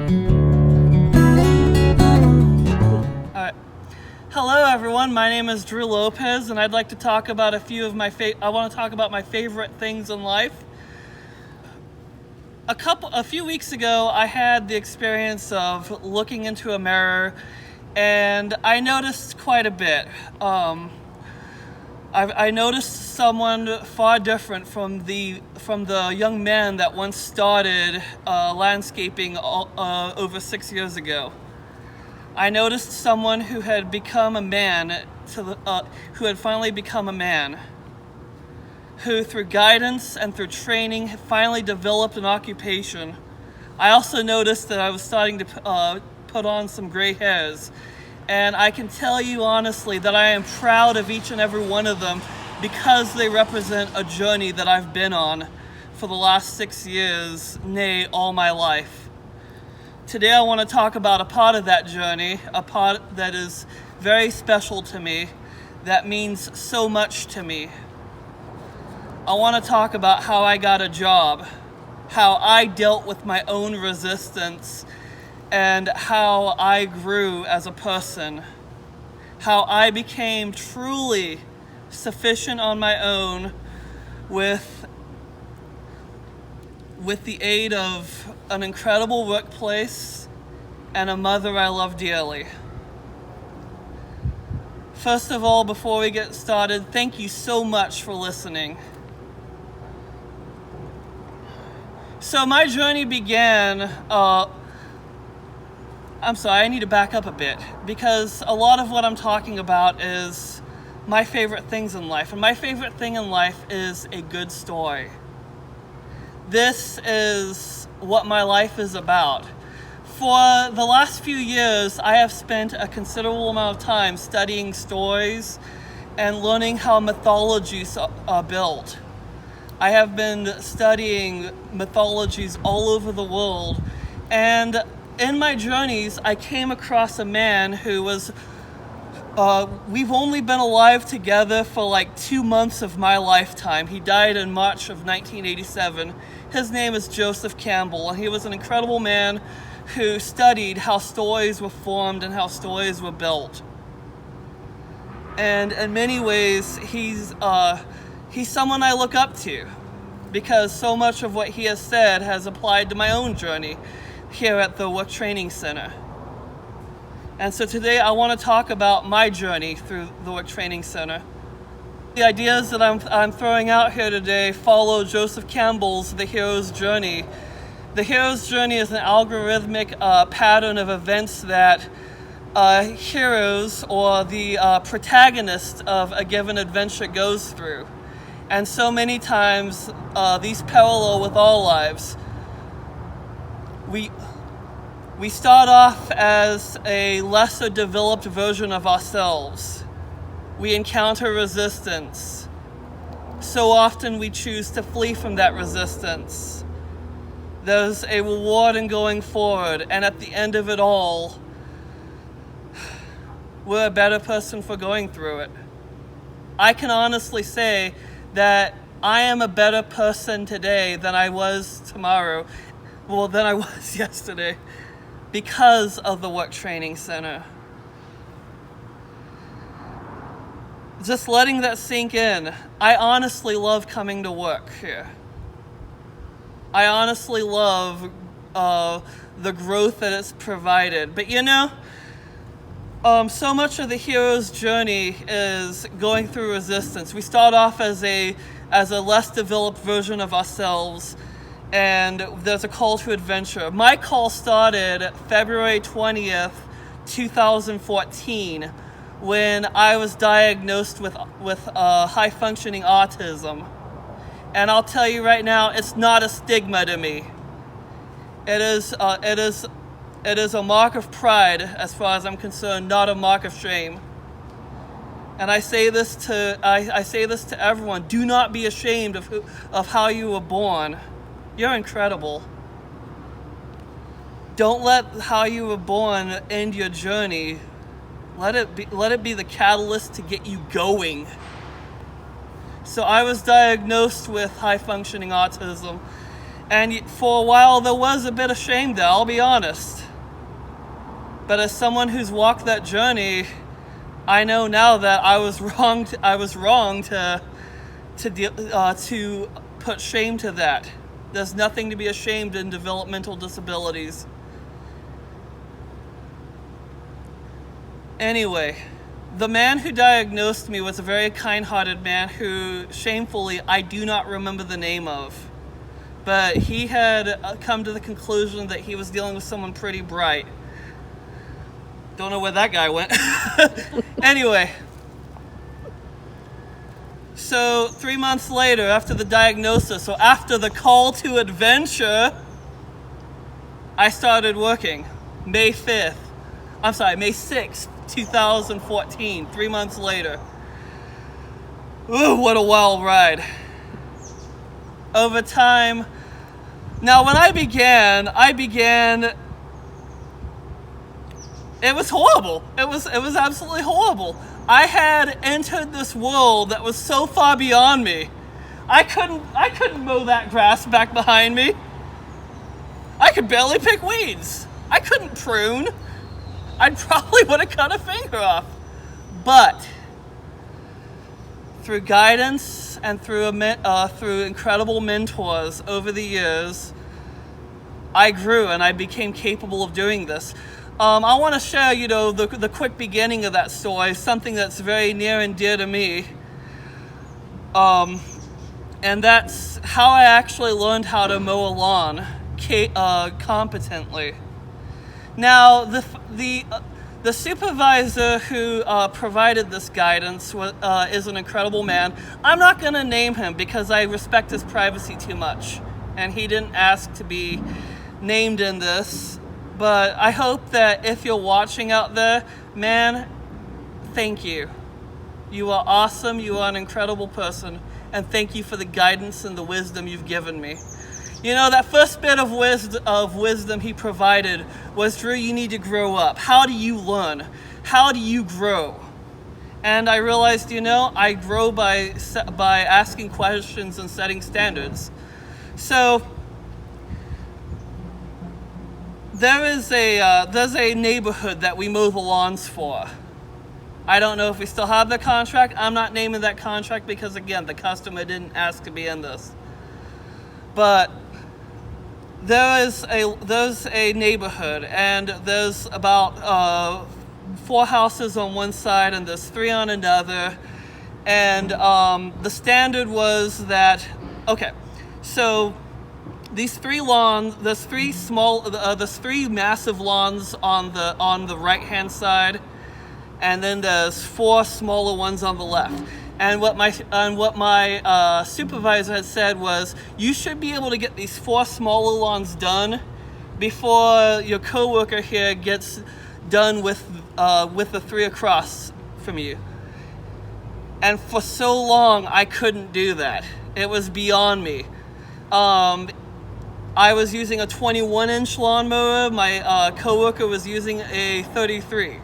Alright. Hello everyone, my name is Drew Lopez and I'd like to talk about I want to talk about my favorite things in life. A few weeks ago I had the experience of looking into a mirror and I noticed quite a bit. I noticed someone far different from the young man that once started landscaping over 6 years ago. I noticed someone who had become a man, who had finally become a man, who through guidance and through training had finally developed an occupation. I also noticed that I was starting to put on some gray hairs, and I can tell you honestly that I am proud of each and every one of them because they represent a journey that I've been on for the last 6 years, nay, all my life. Today I want to talk about a part of that journey, a part that is very special to me, that means so much to me. I want to talk about how I got a job, how I dealt with my own resistance, and how I grew as a person, how I became truly sufficient on my own with the aid of an incredible workplace and a mother I love dearly. First of all, before we get started, thank you so much for listening. So my journey began, I need to back up a bit because a lot of what I'm talking about is my favorite things in life, and my favorite thing in life is a good story. This is what my life is about. For the last few years, I have spent a considerable amount of time studying stories and learning how mythologies are built. I have been studying mythologies all over the world, and in my journeys, I came across a man who was we've only been alive together for like 2 months of my lifetime. He died in March of 1987. His name is Joseph Campbell, and he was an incredible man who studied how stories were formed and how stories were built. And in many ways, he's someone I look up to because so much of what he has said has applied to my own journey here at the Work Training Center. And so today I want to talk about my journey through the Work Training Center. The ideas that I'm throwing out here today follow Joseph Campbell's The Hero's Journey. The Hero's Journey is an algorithmic pattern of events that heroes or the protagonist of a given adventure goes through. And so many times these parallel with all lives. We start off as a lesser developed version of ourselves. We encounter resistance. So often we choose to flee from that resistance. There's a reward in going forward, and at the end of it all, we're a better person for going through it. I can honestly say that I am a better person today than I was than I was yesterday, because of the Work Training Center. Just letting that sink in, I honestly love coming to work here. I honestly love the growth that it's provided. But so much of the hero's journey is going through resistance. We start off as a less developed version of ourselves, and there's a call to adventure. My call started February 20th, 2014, when I was diagnosed with high-functioning autism. And I'll tell you right now, it's not a stigma to me. It is a mark of pride, as far as I'm concerned, not a mark of shame. And I say this to everyone: do not be ashamed of how you were born. You're incredible. Don't let how you were born end your journey. Let it be the catalyst to get you going. So I was diagnosed with high-functioning autism, And for a while there was a bit of shame there, I'll be honest. But as someone who's walked that journey, I know now that I was wrong. I was wrong to put shame to that. There's nothing to be ashamed in developmental disabilities. Anyway, the man who diagnosed me was a very kind-hearted man who, shamefully, I do not remember the name of. But he had come to the conclusion that he was dealing with someone pretty bright. Don't know where that guy went. Anyway. So 3 months later, after the diagnosis, so after the call to adventure, I started working. May 6th, 2014, 3 months later. Ooh, what a wild ride. Over time, now when I began, it was horrible. It was absolutely horrible. I had entered this world that was so far beyond me. I couldn't mow that grass back behind me. I could barely pick weeds. I couldn't prune. I probably would have cut a finger off. But through guidance and through incredible mentors over the years, I grew and I became capable of doing this. I want to share, the quick beginning of that story, something that's very near and dear to me. And that's how I actually learned how to mow a lawn competently. Now, the supervisor who provided this guidance is an incredible man. I'm not going to name him because I respect his privacy too much, and he didn't ask to be named in this. But I hope that if you're watching out there, man, thank you. You are awesome. You are an incredible person. And thank you for the guidance and the wisdom you've given me. That first bit of wisdom he provided was, Drew, you need to grow up. How do you learn? How do you grow? And I realized, I grow by asking questions and setting standards. So there's a neighborhood that we mow the lawns for. I don't know if we still have the contract. I'm not naming that contract because, again, the customer didn't ask to be in this. But there's a neighborhood, and there's about 4 houses on one side, and there's 3 on another. And the standard was that, so these 3 lawns, there's 3 massive lawns on the right-hand side, and then there's 4 smaller ones on the left. And what my supervisor had said was, you should be able to get these 4 smaller lawns done before your coworker here gets done with the 3 across from you. And for so long, I couldn't do that. It was beyond me. I was using a 21-inch lawnmower. My coworker was using a 33.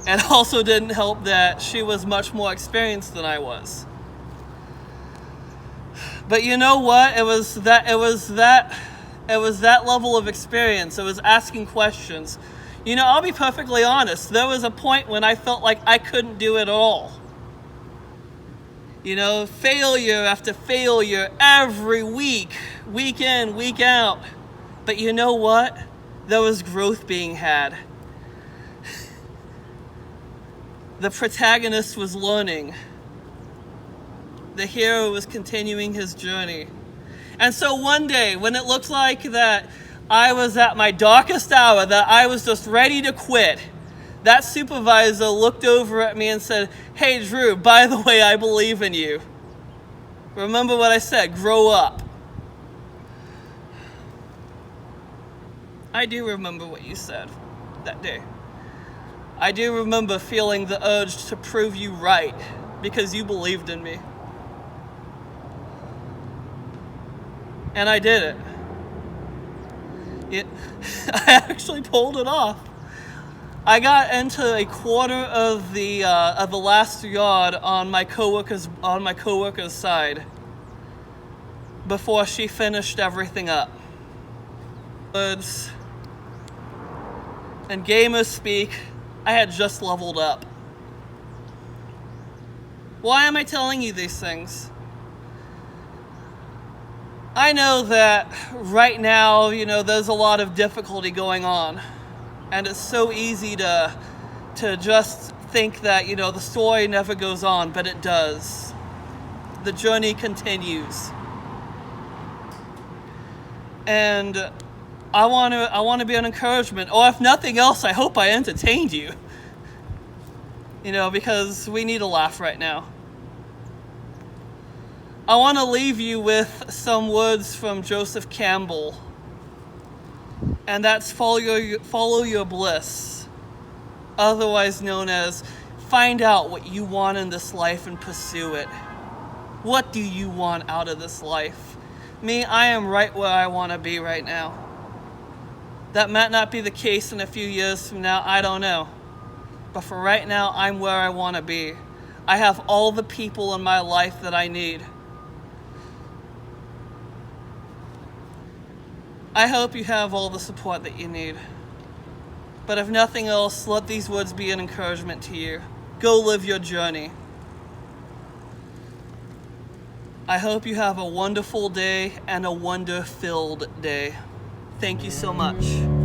And also didn't help that she was much more experienced than I was. But you know what? It was that level of experience. It was asking questions. I'll be perfectly honest. There was a point when I felt like I couldn't do it all. Failure after failure every week, week in, week out. But you know what? There was growth being had. The protagonist was learning. The hero was continuing his journey. And so one day, when it looked like that I was at my darkest hour, that I was just ready to quit, that supervisor looked over at me and said, "Hey, Drew, by the way, I believe in you. Remember what I said, grow up." I do remember what you said that day. I do remember feeling the urge to prove you right because you believed in me. And I did it. I actually pulled it off. I got into a quarter of the last yard on my coworker's side. before she finished everything up. Words and gamers speak, I had just leveled up. Why am I telling you these things? I know that right now, there's a lot of difficulty going on. And it's so easy to just think that, the story never goes on, but it does. The journey continues. And I want to be an encouragement, or if nothing else, I hope I entertained you. Because we need a laugh right now. I want to leave you with some words from Joseph Campbell, and that's follow your bliss, otherwise known as find out what you want in this life and pursue it. What do you want out of this life? Me, I am right where I want to be right now. That might not be the case in a few years from now, I don't know. But for right now, I'm where I want to be. I have all the people in my life that I need. I hope you have all the support that you need. But if nothing else, let these words be an encouragement to you. Go live your journey. I hope you have a wonderful day and a wonder-filled day. Thank you so much.